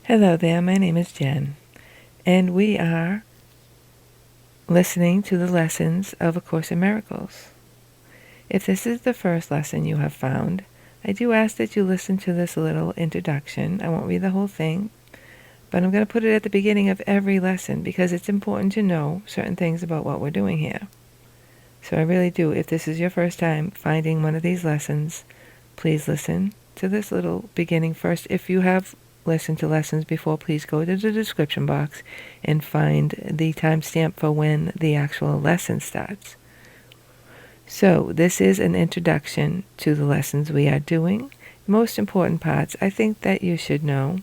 Hello there, my name is Jen, and we are listening to the lessons of A Course in Miracles. If this is the first lesson you have found, I do ask that you listen to this little introduction. I won't read the whole thing, but I'm going to put it at the beginning of every lesson because it's important to know certain things about what we're doing here. So I really do. If this is your first time finding one of these lessons, please listen to this little beginning first. If you have listened to lessons before, please go to the description box and find the timestamp for when the actual lesson starts. So this is an introduction to the lessons we are doing. Most important parts I think that you should know.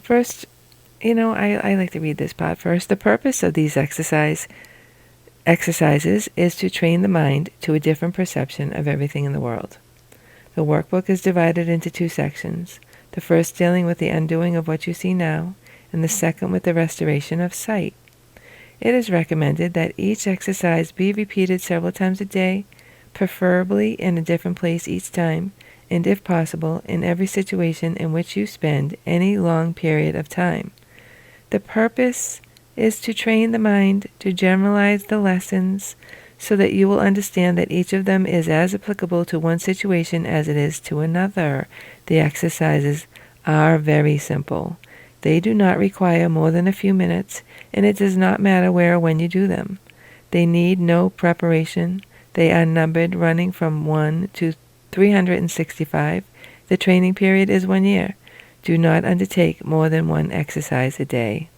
First, I like to read this part first. The purpose of these exercises is to train the mind to a different perception of everything in the world. The workbook is divided into two sections. The first dealing with the undoing of what you see now, and the second with the restoration of sight. It is recommended that each exercise be repeated several times a day, preferably in a different place each time, and if possible, in every situation in which you spend any long period of time. The purpose is to train the mind to generalize the lessons so that you will understand that each of them is as applicable to one situation as it is to another. The exercises are very simple. They do not require more than a few minutes, and it does not matter where or when you do them. They need no preparation. They are numbered running from 1 to 365. The training period is 1 year. Do not undertake more than one exercise a day.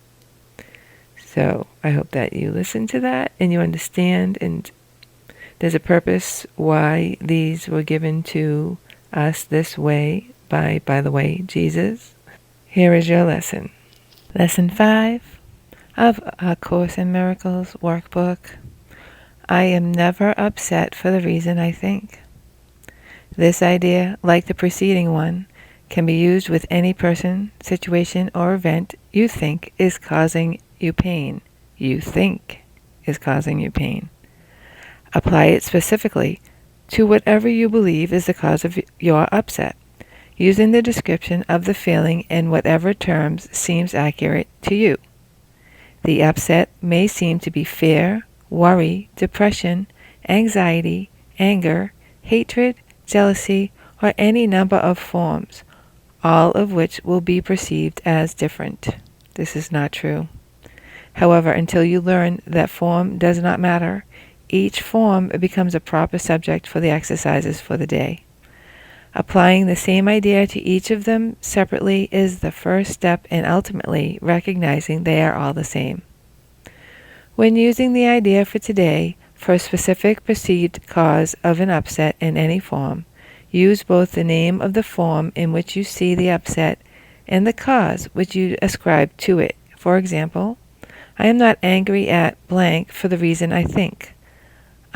So I hope that you listen to that and you understand, and there's a purpose why these were given to us this way by the way, Jesus. Here is your lesson. Lesson 5 of A Course in Miracles workbook. I am never upset for the reason I think. This idea, like the preceding one, can be used with any person, situation, or event you think is causing you pain. You think is causing you pain. Apply it specifically to whatever you believe is the cause of your upset, using the description of the feeling in whatever terms seems accurate to you. The upset may seem to be fear, worry, depression, anxiety, anger, hatred, jealousy, or any number of forms, all of which will be perceived as different. This is not true. However, until you learn that form does not matter, each form becomes a proper subject for the exercises for the day. Applying the same idea to each of them separately is the first step in ultimately recognizing they are all the same. When using the idea for today for a specific perceived cause of an upset in any form, use both the name of the form in which you see the upset and the cause which you ascribe to it. For example, I am not angry at blank for the reason I think.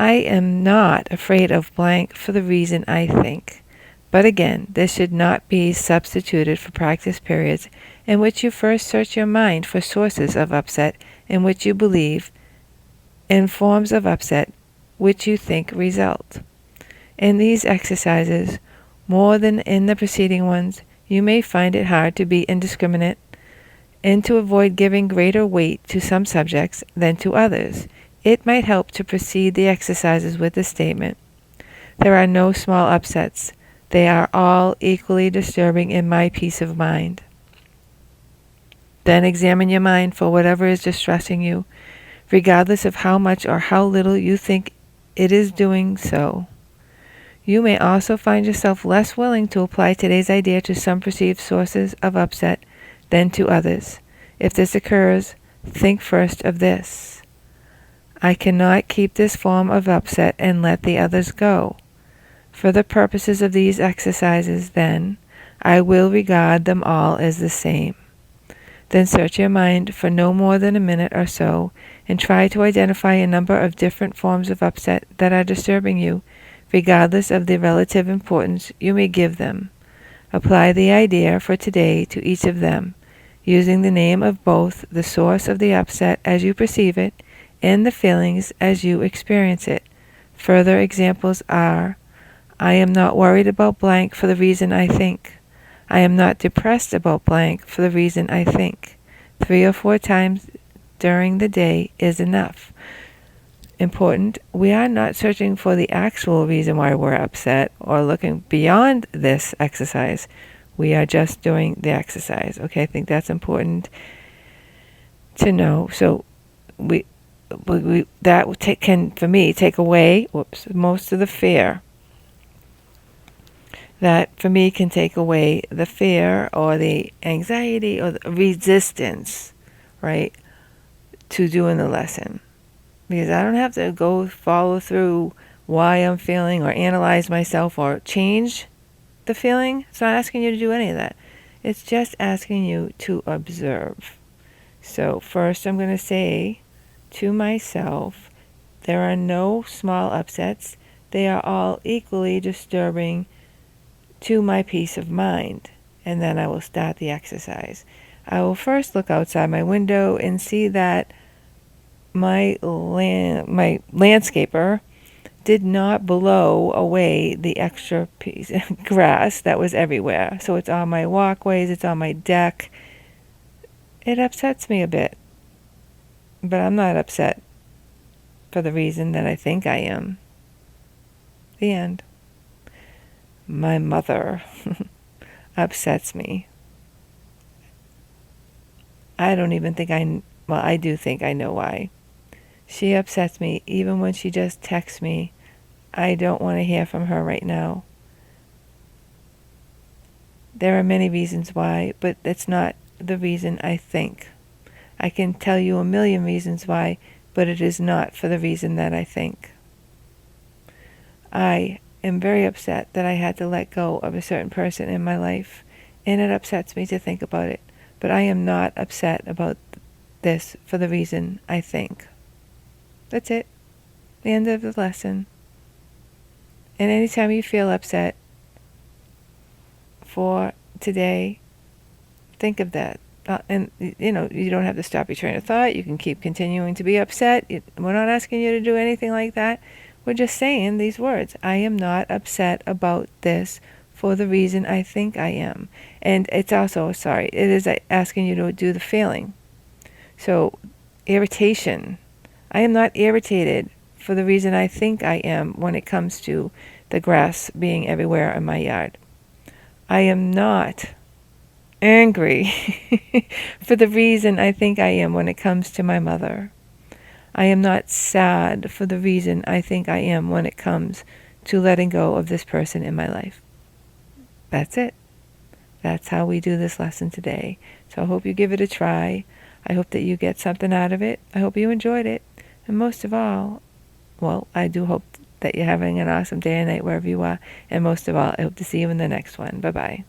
I am not afraid of blank for the reason I think. But again, this should not be substituted for practice periods in which you first search your mind for sources of upset in which you believe, and forms of upset which you think result. In these exercises, more than in the preceding ones, you may find it hard to be indiscriminate and to avoid giving greater weight to some subjects than to others. It might help to precede the exercises with the statement, "There are no small upsets. They are all equally disturbing in my peace of mind." Then examine your mind for whatever is distressing you, regardless of how much or how little you think it is doing so. You may also find yourself less willing to apply today's idea to some perceived sources of upset than to others. If this occurs, think first of this: I cannot keep this form of upset and let the others go. For the purposes of these exercises, then, I will regard them all as the same. Then search your mind for no more than a minute or so and try to identify a number of different forms of upset that are disturbing you, regardless of the relative importance you may give them. Apply the idea for today to each of them, using the name of both the source of the upset as you perceive it and the feelings as you experience it. Further examples are: I am not worried about blank for the reason I think. I am not depressed about blank for the reason I think. 3 or 4 times during the day is enough. Important, we are not searching for the actual reason why we're upset or looking beyond this exercise. We are just doing the exercise. Okay, I think that's important to know. So that can, for me, take away most of the fear. That, for me, can take away the fear or the anxiety or the resistance, right, to doing the lesson. Because I don't have to go follow through why I'm feeling or analyze myself or change the feeling. It's not asking you to do any of that. It's just asking you to observe. So first I'm going to say to myself, there are no small upsets. They are all equally disturbing to my peace of mind. And then I will start the exercise. I will first look outside my window and see that my landscaper did not blow away the extra piece of grass that was everywhere. So it's on my walkways, it's on my deck. It upsets me a bit. But I'm not upset for the reason that I think I am. The end. My mother upsets me. I don't even think I do think I know why. She upsets me even when she just texts me. I don't want to hear from her right now. There are many reasons why, but that's not the reason I think. I can tell you a million reasons why, but it is not for the reason that I think. I am very upset that I had to let go of a certain person in my life, and it upsets me to think about it. But I am not upset about this for the reason I think. That's it. The end of the lesson. And anytime you feel upset for today, think of that. And, you don't have to stop your train of thought. You can keep continuing to be upset. We're not asking you to do anything like that. We're just saying these words. I am not upset about this for the reason I think I am. And it's also, it is asking you to do the feeling. So, irritation. I am not irritated for the reason I think I am when it comes to the grass being everywhere in my yard. I am not angry for the reason I think I am when it comes to my mother. I am not sad for the reason I think I am when it comes to letting go of this person in my life. That's it. That's how we do this lesson today. So I hope you give it a try. I hope that you get something out of it. I hope you enjoyed it. And most of all, I do hope that you're having an awesome day and night wherever you are. And most of all, I hope to see you in the next one. Bye-bye.